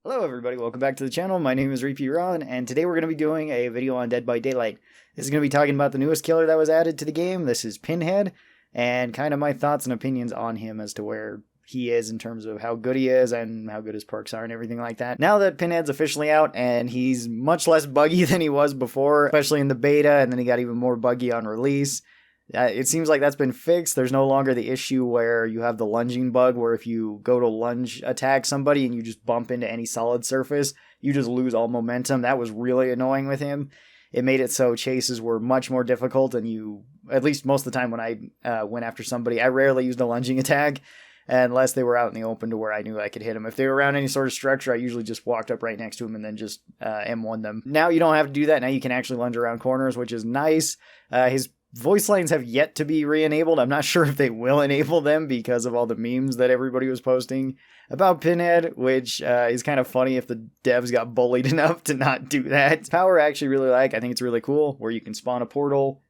Hello everybody, welcome back to the channel. My name is Repeat Ron, and today we're going to be doing a video on Dead by Daylight. This is going to be talking about the newest killer that was added to the game. This is Pinhead, and kind of my thoughts and opinions on him as to where he is in terms of how good he is and how good his perks are and everything like that. Now that Pinhead's officially out, and he's much less buggy than he was before, especially in the beta, and then he got even more buggy on release. It seems like that's been fixed. There's no longer the issue where you have the lunging bug, where if you go to lunge attack somebody and you just bump into any solid surface, you just lose all momentum. That was really annoying with him. It made it so chases were much more difficult, and you, at least most of the time when I went after somebody, I rarely used a lunging attack unless they were out in the open to where I knew I could hit them. If they were around any sort of structure, I usually just walked up right next to them and then just M1 them. Now you don't have to do that. Now you can actually lunge around corners, which is nice. His voice lines have yet to be re-enabled. I'm not sure if they will enable them because of all the memes that everybody was posting about Pinhead, which is kind of funny if the devs got bullied enough to not do that. Power I actually really like. I think it's really cool where you can spawn a portal,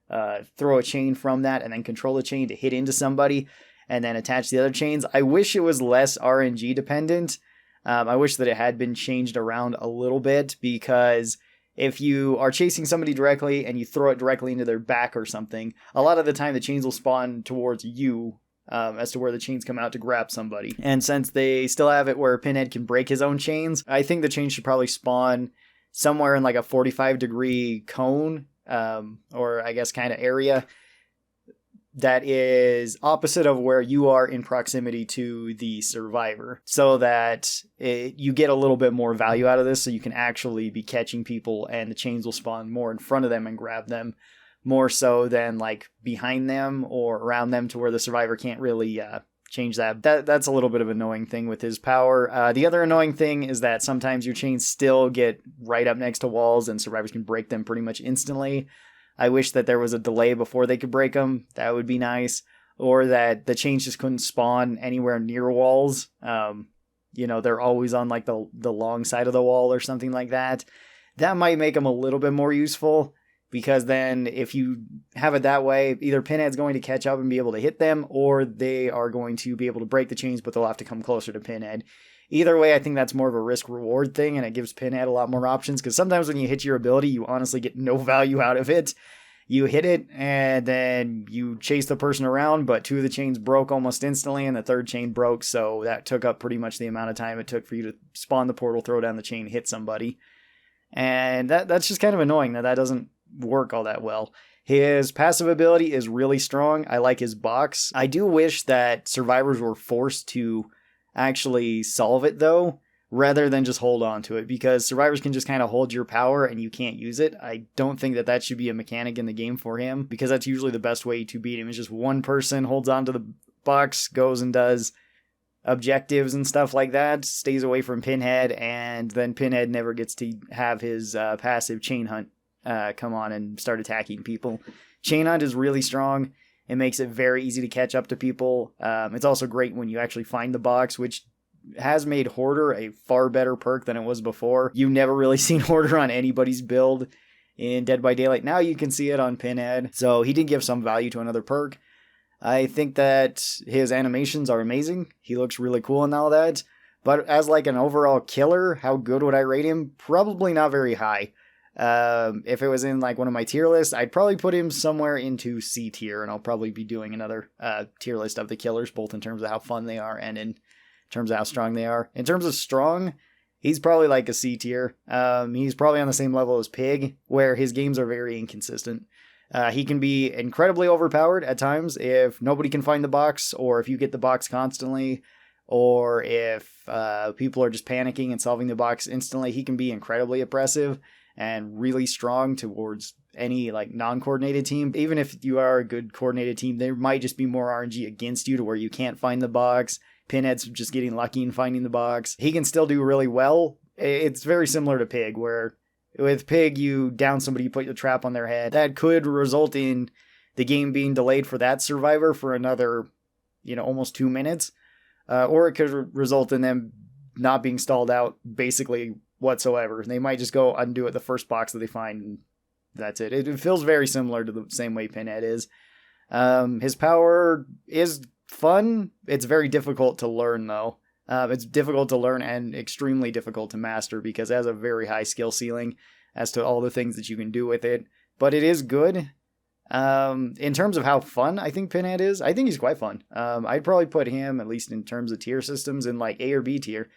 throw a chain from that, and then control the chain to hit into somebody and then attach the other chains. I wish it was less RNG dependent. I wish that it had been changed around a little bit, because if you are chasing somebody directly and you throw it directly into their back or something, a lot of the time the chains will spawn towards you as to where the chains come out to grab somebody. And since they still have it where Pinhead can break his own chains, I think the chains should probably spawn somewhere in like a 45-degree cone, or I guess kind of area that is opposite of where you are in proximity to the survivor, so that you get a little bit more value out of this, so you can actually be catching people and the chains will spawn more in front of them and grab them, more so than like behind them or around them to where the survivor can't really change that. That's a little bit of an annoying thing with his power. The other annoying thing is that sometimes your chains still get right up next to walls and survivors can break them pretty much instantly. I wish that there was a delay before they could break them. That would be nice. Or that the chains just couldn't spawn anywhere near walls. They're always on like the long side of the wall or something like that. That might make them a little bit more useful, because then if you have it that way, either Pinhead's going to catch up and be able to hit them, or they are going to be able to break the chains, but they'll have to come closer to Pinhead. Either way, I think that's more of a risk-reward thing, and it gives Pinhead a lot more options, because sometimes when you hit your ability, you honestly get no value out of it. You hit it, and then you chase the person around, but two of the chains broke almost instantly, and the third chain broke, so that took up pretty much the amount of time it took for you to spawn the portal, throw down the chain, hit somebody. And that's just kind of annoying that doesn't work all that well. His passive ability is really strong. I like his box. I do wish that survivors were forced to actually solve it, though, rather than just hold on to it, because survivors can just kind of hold your power and you can't use it. I don't think that should be a mechanic in the game for him, because that's usually the best way to beat him, is just one person holds on to the box, goes and does objectives and stuff like that, stays away from Pinhead, and then Pinhead never gets to have his passive chain hunt come on and start attacking people. Chain hunt is really strong. It makes it very easy to catch up to people. It's also great when you actually find the box, which has made Hoarder a far better perk than it was before. You never really seen Hoarder on anybody's build in Dead by Daylight. Now you can see it on Pinhead, so he did give some value to another perk. I think that his animations are amazing. He looks really cool and all that. But as like an overall killer, how good would I rate him? Probably not very high. If it was in like one of my tier lists, I'd probably put him somewhere into C tier, and I'll probably be doing another tier list of the killers, both in terms of how fun they are and in terms of how strong they are. In terms of strong, he's probably like a C tier. He's probably on the same level as Pig, where his games are very inconsistent. He can be incredibly overpowered at times if nobody can find the box, or if you get the box constantly, or if people are just panicking and solving the box instantly. He can be incredibly oppressive and really strong towards any like non-coordinated team. Even if you are a good coordinated team, there might just be more RNG against you to where you can't find the box. Pinhead's just getting lucky in finding the box. He can still do really well. It's very similar to Pig, where with Pig, you down somebody, you put your trap on their head. That could result in the game being delayed for that survivor for another, almost 2 minutes. Or it could result in them not being stalled out basically whatsoever. They might just go undo it the first box that they find, and that's it. It feels very similar to the same way Pinhead is. His power is fun. It's very difficult to learn, though. It's difficult to learn and extremely difficult to master because it has a very high skill ceiling as to all the things that you can do with it. But it is good. In terms of how fun I think Pinhead is, I think he's quite fun. I'd probably put him, at least in terms of tier systems, in like A or B tier.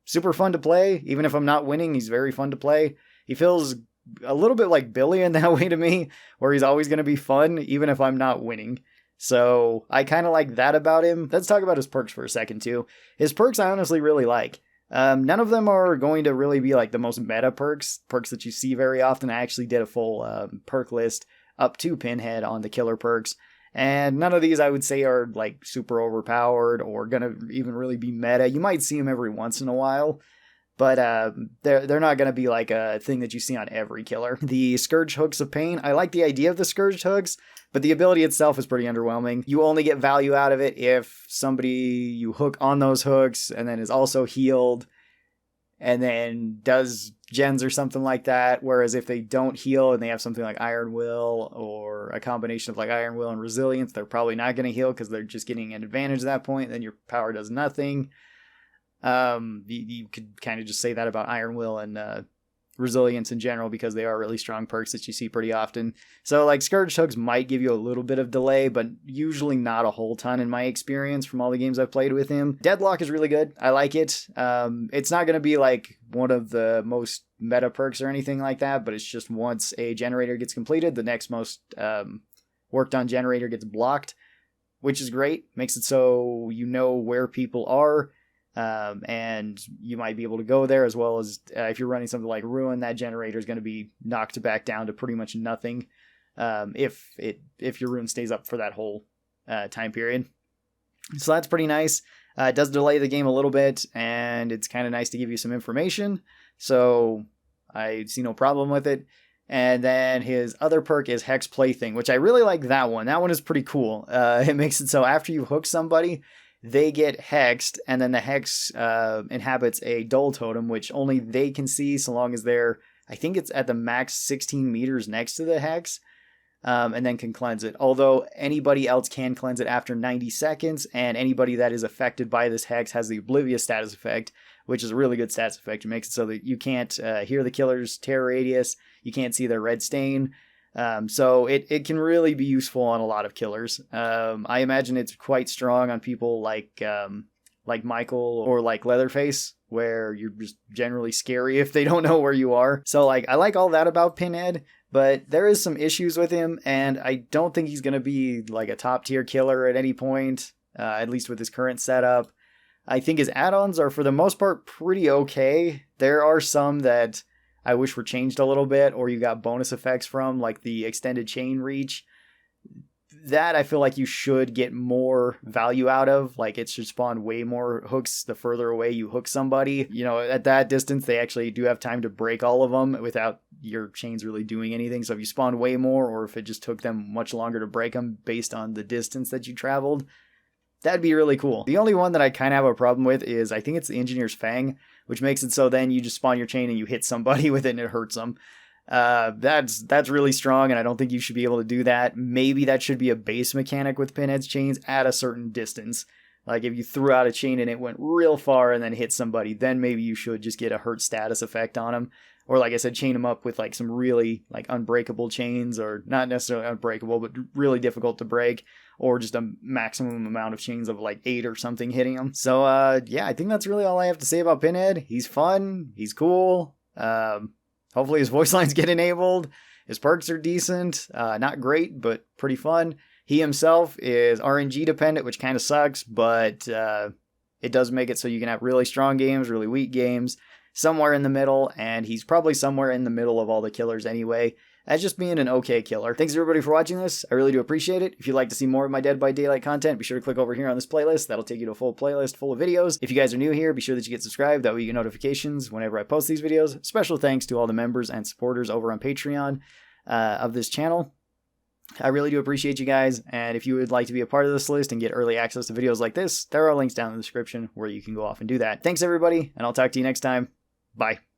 Super fun to play. Even if I'm not winning, he's very fun to play. He feels a little bit like Billy in that way to me, where he's always going to be fun, even if I'm not winning. So I kind of like that about him. Let's talk about his perks for a second, too. His perks I honestly really like. None of them are going to really be like the most meta perks that you see very often. I actually did a full perk list up to Pinhead on the killer perks. And none of these I would say are like super overpowered or gonna even really be meta. You might see them every once in a while, but they're not gonna be like a thing that you see on every killer. The Scourge Hooks of Pain, I like the idea of the Scourge Hooks, but the ability itself is pretty underwhelming. You only get value out of it if somebody you hook on those hooks and then is also healed and then does gens or something like that. Whereas if they don't heal and they have something like Iron Will or a combination of like Iron Will and Resilience, they're probably not going to heal because they're just getting an advantage at that point. Then your power does nothing. You could kind of just say that about Iron Will and Resilience in general because they are really strong perks that you see pretty often. So like Scourge Hooks might give you a little bit of delay, but usually not a whole ton in my experience from all the games I've played with him. Deadlock is really good. I like it. It's not going to be like one of the most meta perks or anything like that, but it's just once a generator gets completed, the next most worked on generator gets blocked, which is great. Makes it so you know where people are. And you might be able to go there, as well as if you're running something like Ruin, that generator is going to be knocked back down to pretty much nothing if your Ruin stays up for that whole time period. So that's pretty nice. It does delay the game a little bit, and it's kind of nice to give you some information. So I see no problem with it. And then his other perk is Hex Plaything, which I really like that one. That one is pretty cool. It makes it so after you hook somebody, they get hexed, and then the hex inhabits a dull totem, which only they can see so long as they're, I think it's at the max 16 meters next to the hex, and then can cleanse it. Although anybody else can cleanse it after 90 seconds, and anybody that is affected by this hex has the Oblivious status effect, which is a really good status effect. It makes it so that you can't hear the killer's terror radius, you can't see their red stain. So it can really be useful on a lot of killers. I imagine it's quite strong on people like Michael or like Leatherface, where you're just generally scary if they don't know where you are. So like I like all that about Pinhead, but there is some issues with him, and I don't think he's going to be like a top tier killer at any point, at least with his current setup. I think his add-ons are for the most part pretty okay. There are some that I wish were changed a little bit, or you got bonus effects from, like the extended chain reach. That I feel like you should get more value out of. Like it should spawn way more hooks the further away you hook somebody. You know, at that distance, they actually do have time to break all of them without your chains really doing anything. So if you spawn way more, or if it just took them much longer to break them based on the distance that you traveled, that'd be really cool. The only one that I kind of have a problem with is, I think it's the Engineer's Fang, which makes it so then you just spawn your chain and you hit somebody with it and it hurts them. That's really strong, and I don't think you should be able to do that. Maybe that should be a base mechanic with Pinhead's chains at a certain distance. Like if you threw out a chain and it went real far and then hit somebody, then maybe you should just get a hurt status effect on them. Or like I said, chain them up with like some really like unbreakable chains, or not necessarily unbreakable, but really difficult to break, or just a maximum amount of chains of like 8 or something hitting them. So yeah, I think that's really all I have to say about Pinhead. He's fun. He's cool. Hopefully his voice lines get enabled. His perks are decent. Not great, but pretty fun. He himself is RNG dependent, which kind of sucks, but it does make it so you can have really strong games, really weak games, somewhere in the middle, and he's probably somewhere in the middle of all the killers anyway, as just being an okay killer. Thanks everybody for watching this. I really do appreciate it. If you'd like to see more of my Dead by Daylight content, be sure to click over here on this playlist. That'll take you to a full playlist full of videos. If you guys are new here, be sure that you get subscribed. That way you get notifications whenever I post these videos. Special thanks to all the members and supporters over on Patreon of this channel. I really do appreciate you guys, and if you would like to be a part of this list and get early access to videos like this, there are links down in the description where you can go off and do that. Thanks everybody, and I'll talk to you next time. Bye.